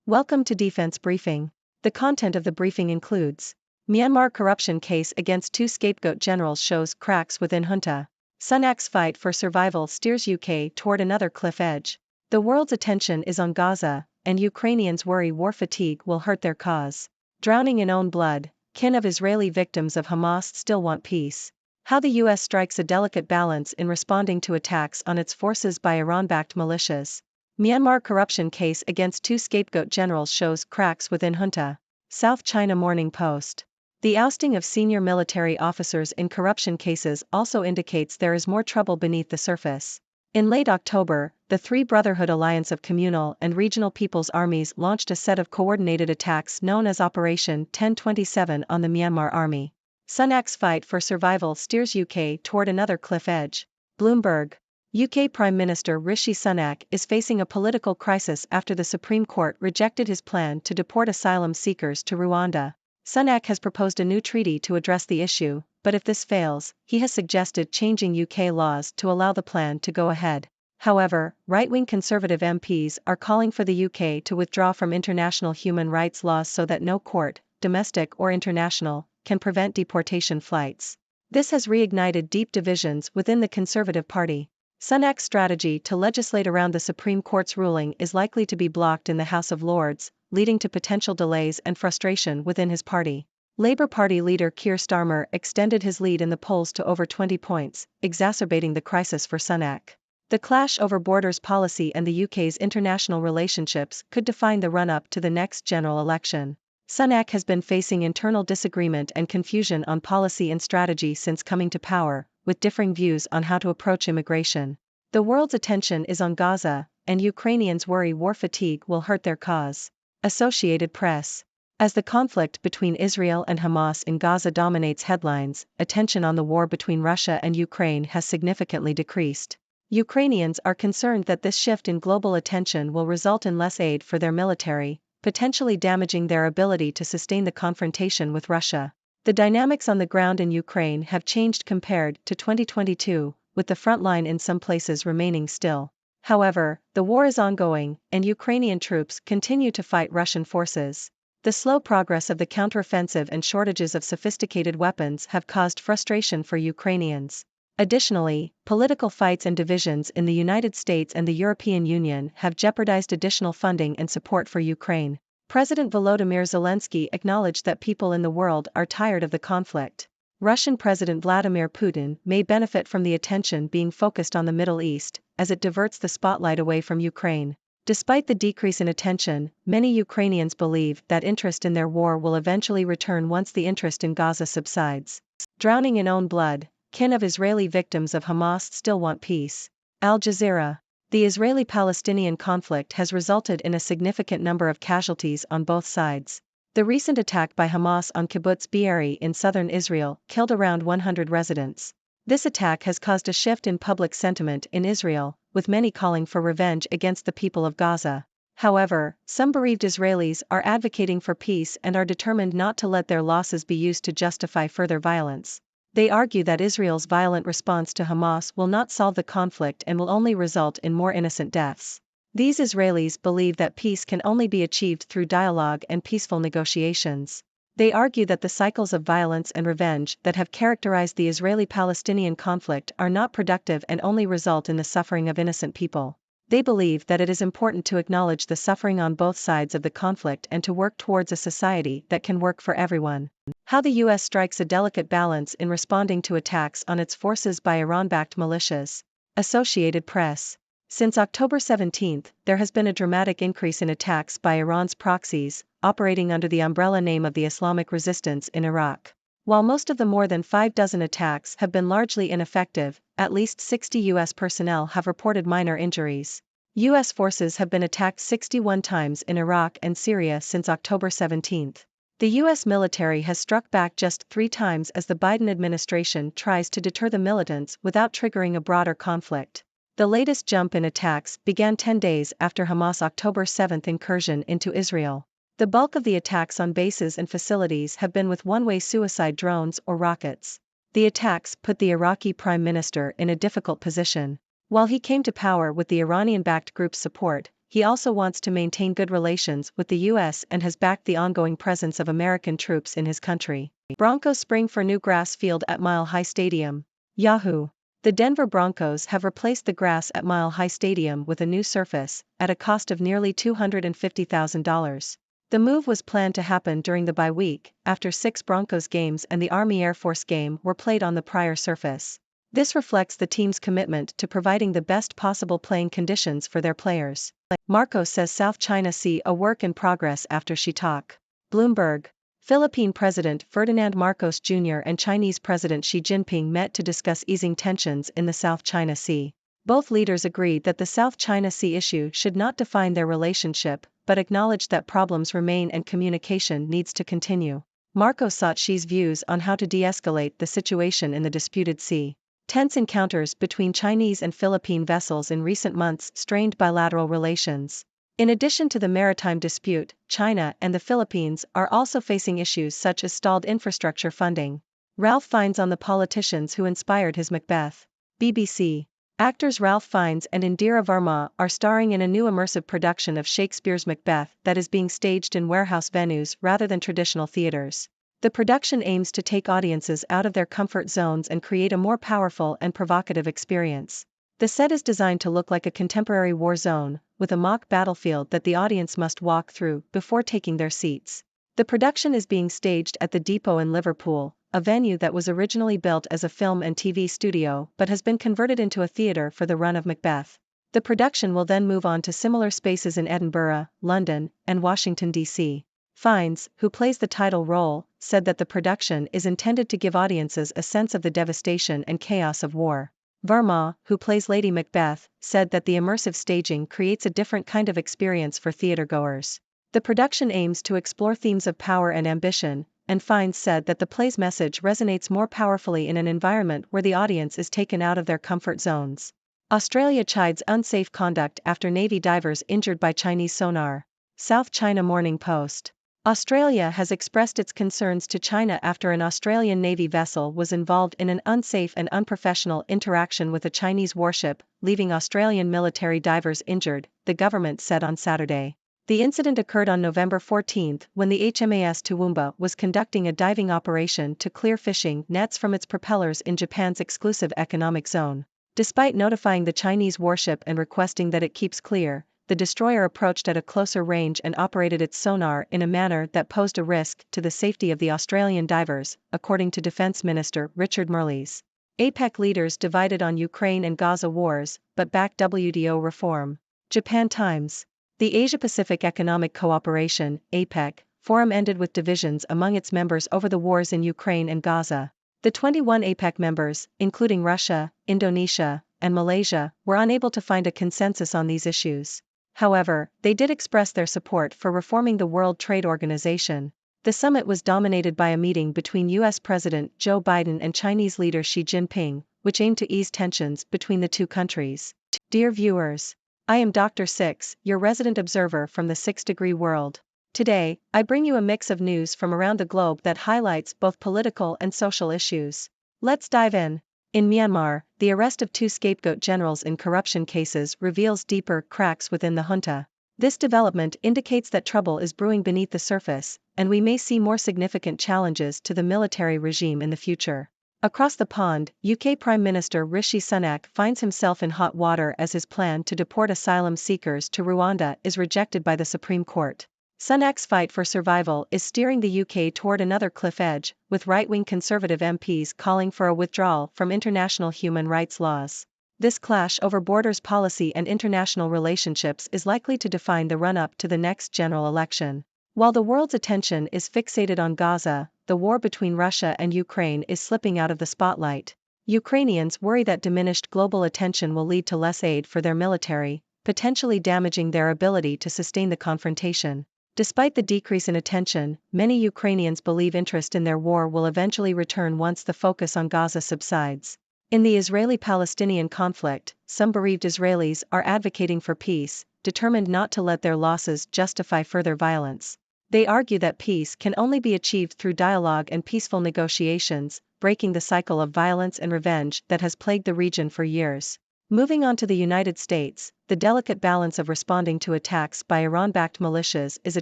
Welcome to Defense Briefing. The content of the briefing includes: Myanmar corruption case against two scapegoat generals shows cracks within junta. Sunak's fight for survival steers UK toward another cliff edge. The world's attention is on Gaza, and Ukrainians worry war fatigue will hurt their cause. Drowning in own blood, kin of Israeli victims of Hamas still want peace. How the US strikes a delicate balance in responding to attacks on its forces by Iran-backed militias. Myanmar corruption case against two scapegoat generals shows cracks within junta. South China Morning Post. The ousting of senior military officers in corruption cases also indicates there is more trouble beneath the surface. In late October, the Three Brotherhood Alliance of communal and regional people's armies launched a set of coordinated attacks known as Operation 1027 on the Myanmar army. Sunak's fight for survival steers UK toward another cliff edge. Bloomberg. UK Prime Minister Rishi Sunak is facing a political crisis after the Supreme Court rejected his plan to deport asylum seekers to Rwanda. Sunak has proposed a new treaty to address the issue, but if this fails, he has suggested changing UK laws to allow the plan to go ahead. However, right-wing Conservative MPs are calling for the UK to withdraw from international human rights laws so that no court, domestic or international, can prevent deportation flights. This has reignited deep divisions within the Conservative Party. Sunak's strategy to legislate around the Supreme Court's ruling is likely to be blocked in the House of Lords, leading to potential delays and frustration within his party. Labour Party leader Keir Starmer extended his lead in the polls to over 20 points, exacerbating the crisis for Sunak. The clash over borders policy and the UK's international relationships could define the run-up to the next general election. Sunak has been facing internal disagreement and confusion on policy and strategy since coming to power, with differing views on how to approach immigration. The world's attention is on Gaza, and Ukrainians worry war fatigue will hurt their cause. Associated Press. As the conflict between Israel and Hamas in Gaza dominates headlines, attention on the war between Russia and Ukraine has significantly decreased. Ukrainians are concerned that this shift in global attention will result in less aid for their military, potentially damaging their ability to sustain the confrontation with Russia. The dynamics on the ground in Ukraine have changed compared to 2022, with the front line in some places remaining still. However, the war is ongoing, and Ukrainian troops continue to fight Russian forces. The slow progress of the counteroffensive and shortages of sophisticated weapons have caused frustration for Ukrainians. Additionally, political fights and divisions in the United States and the European Union have jeopardized additional funding and support for Ukraine. President Volodymyr Zelensky acknowledged that people in the world are tired of the conflict. Russian President Vladimir Putin may benefit from the attention being focused on the Middle East, as it diverts the spotlight away from Ukraine. Despite the decrease in attention, many Ukrainians believe that interest in their war will eventually return once the interest in Gaza subsides. Drowning in own blood, kin of Israeli victims of Hamas still want peace. Al Jazeera. The Israeli-Palestinian conflict has resulted in a significant number of casualties on both sides. The recent attack by Hamas on Kibbutz Be'eri in southern Israel killed around 100 residents. This attack has caused a shift in public sentiment in Israel, with many calling for revenge against the people of Gaza. However, some bereaved Israelis are advocating for peace and are determined not to let their losses be used to justify further violence. They argue that Israel's violent response to Hamas will not solve the conflict and will only result in more innocent deaths. These Israelis believe that peace can only be achieved through dialogue and peaceful negotiations. They argue that the cycles of violence and revenge that have characterized the Israeli-Palestinian conflict are not productive and only result in the suffering of innocent people. They believe that it is important to acknowledge the suffering on both sides of the conflict and to work towards a society that can work for everyone. How the US strikes a delicate balance in responding to attacks on its forces by Iran-backed militias. Associated Press. Since October 17, there has been a dramatic increase in attacks by Iran's proxies, operating under the umbrella name of the Islamic Resistance in Iraq. While most of the more than 6 attacks have been largely ineffective, at least 60 U.S. personnel have reported minor injuries. U.S. forces have been attacked 61 times in Iraq and Syria since October 17. The U.S. military has struck back just 3 times as the Biden administration tries to deter the militants without triggering a broader conflict. The latest jump in attacks began 10 days after Hamas' October 7 incursion into Israel. The bulk of the attacks on bases and facilities have been with one-way suicide drones or rockets. The attacks put the Iraqi prime minister in a difficult position. While he came to power with the Iranian-backed group's support, he also wants to maintain good relations with the U.S. and has backed the ongoing presence of American troops in his country. Broncos spring for new grass field at Mile High Stadium. Yahoo! The Denver Broncos have replaced the grass at Mile High Stadium with a new surface, at a cost of nearly $250,000. The move was planned to happen during the bye week, after 6 Broncos games and the Army Air Force game were played on the prior surface. This reflects the team's commitment to providing the best possible playing conditions for their players. Marcos says South China Sea a work in progress after she talk. Bloomberg. Philippine President Ferdinand Marcos Jr. and Chinese President Xi Jinping met to discuss easing tensions in the South China Sea. Both leaders agreed that the South China Sea issue should not define their relationship, but acknowledged that problems remain and communication needs to continue. Marcos sought Xi's views on how to de-escalate the situation in the disputed sea. Tense encounters between Chinese and Philippine vessels in recent months strained bilateral relations. In addition to the maritime dispute, China and the Philippines are also facing issues such as stalled infrastructure funding. Ralph Fiennes on the politicians who inspired his Macbeth. BBC. Actors Ralph Fiennes and Indira Varma are starring in a new immersive production of Shakespeare's Macbeth that is being staged in warehouse venues rather than traditional theaters. The production aims to take audiences out of their comfort zones and create a more powerful and provocative experience. The set is designed to look like a contemporary war zone, with a mock battlefield that the audience must walk through before taking their seats. The production is being staged at the Depot in Liverpool, a venue that was originally built as a film and TV studio but has been converted into a theatre for the run of Macbeth. The production will then move on to similar spaces in Edinburgh, London, and Washington, D.C. Fiennes, who plays the title role, said that the production is intended to give audiences a sense of the devastation and chaos of war. Varma, who plays Lady Macbeth, said that the immersive staging creates a different kind of experience for theatergoers. The production aims to explore themes of power and ambition, and Fiennes said that the play's message resonates more powerfully in an environment where the audience is taken out of their comfort zones. Australia chides unsafe conduct after Navy divers injured by Chinese sonar. South China Morning Post. Australia has expressed its concerns to China after an Australian Navy vessel was involved in an unsafe and unprofessional interaction with a Chinese warship, leaving Australian military divers injured, the government said on Saturday. The incident occurred on November 14 when the HMAS Toowoomba was conducting a diving operation to clear fishing nets from its propellers in Japan's exclusive economic zone. Despite notifying the Chinese warship and requesting that it keeps clear, the destroyer approached at a closer range and operated its sonar in a manner that posed a risk to the safety of the Australian divers, according to Defence Minister Richard Marles. APEC leaders divided on Ukraine and Gaza wars, but back WTO reform. Japan Times. The Asia-Pacific Economic Cooperation, APEC, forum ended with divisions among its members over the wars in Ukraine and Gaza. The 21 APEC members, including Russia, Indonesia, and Malaysia, were unable to find a consensus on these issues. However, they did express their support for reforming the World Trade Organization. The summit was dominated by a meeting between U.S. President Joe Biden and Chinese leader Xi Jinping, which aimed to ease tensions between the two countries. Dear viewers, I am Dr. Six, your resident observer from the 6 Degree World. Today, I bring you a mix of news from around the globe that highlights both political and social issues. Let's dive in. In Myanmar, the arrest of 2 scapegoat generals in corruption cases reveals deeper cracks within the junta. This development indicates that trouble is brewing beneath the surface, and we may see more significant challenges to the military regime in the future. Across the pond, UK Prime Minister Rishi Sunak finds himself in hot water as his plan to deport asylum seekers to Rwanda is rejected by the Supreme Court. Sunak's fight for survival is steering the UK toward another cliff edge, with right-wing Conservative MPs calling for a withdrawal from international human rights laws. This clash over borders policy and international relationships is likely to define the run-up to the next general election. While the world's attention is fixated on Gaza, the war between Russia and Ukraine is slipping out of the spotlight. Ukrainians worry that diminished global attention will lead to less aid for their military, potentially damaging their ability to sustain the confrontation. Despite the decrease in attention, many Ukrainians believe interest in their war will eventually return once the focus on Gaza subsides. In the Israeli-Palestinian conflict, some bereaved Israelis are advocating for peace, determined not to let their losses justify further violence. They argue that peace can only be achieved through dialogue and peaceful negotiations, breaking the cycle of violence and revenge that has plagued the region for years. Moving on to the United States, the delicate balance of responding to attacks by Iran-backed militias is a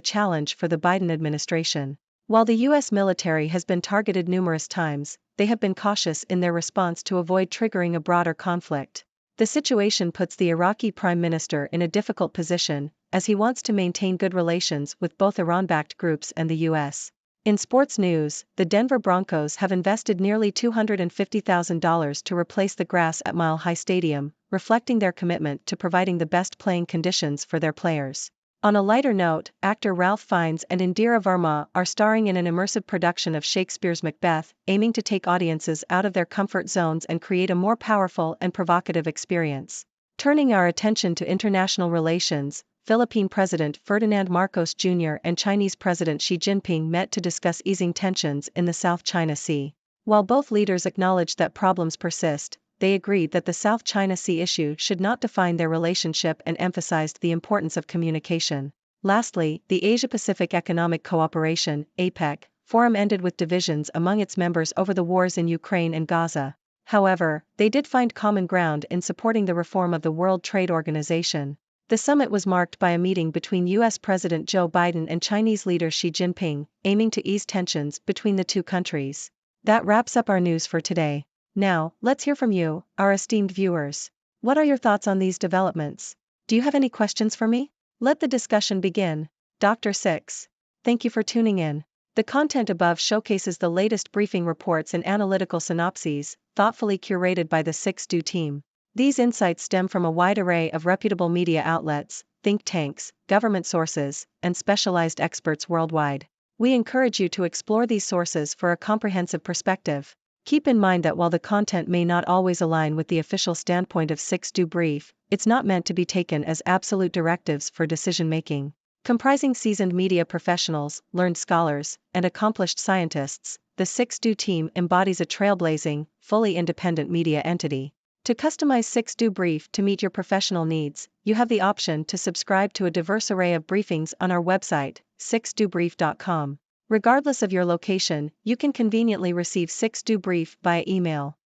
challenge for the Biden administration. While the U.S. military has been targeted numerous times, they have been cautious in their response to avoid triggering a broader conflict. The situation puts the Iraqi prime minister in a difficult position, as he wants to maintain good relations with both Iran-backed groups and the U.S. In sports news, the Denver Broncos have invested nearly $250,000 to replace the grass at Mile High Stadium, reflecting their commitment to providing the best playing conditions for their players. On a lighter note, actor Ralph Fiennes and Indira Varma are starring in an immersive production of Shakespeare's Macbeth, aiming to take audiences out of their comfort zones and create a more powerful and provocative experience. Turning our attention to international relations, Philippine President Ferdinand Marcos Jr. and Chinese President Xi Jinping met to discuss easing tensions in the South China Sea. While both leaders acknowledged that problems persist, they agreed that the South China Sea issue should not define their relationship and emphasized the importance of communication. Lastly, the Asia-Pacific Economic Cooperation (APEC) Forum ended with divisions among its members over the wars in Ukraine and Gaza. However, they did find common ground in supporting the reform of the World Trade Organization. The summit was marked by a meeting between U.S. President Joe Biden and Chinese leader Xi Jinping, aiming to ease tensions between the two countries. That wraps up our news for today. Now, let's hear from you, our esteemed viewers. What are your thoughts on these developments? Do you have any questions for me? Let the discussion begin. Dr. Six. Thank you for tuning in. The content above showcases the latest briefing reports and analytical synopses, thoughtfully curated by the 6Do team. These insights stem from a wide array of reputable media outlets, think tanks, government sources, and specialized experts worldwide. We encourage you to explore these sources for a comprehensive perspective. Keep in mind that while the content may not always align with the official standpoint of 6Do Brief, it's not meant to be taken as absolute directives for decision-making. Comprising seasoned media professionals, learned scholars, and accomplished scientists, the 6Do team embodies a trailblazing, fully independent media entity. To customize 6Do Brief to meet your professional needs, you have the option to subscribe to a diverse array of briefings on our website, 6dobrief.com. Regardless of your location, you can conveniently receive 6Do Brief via email.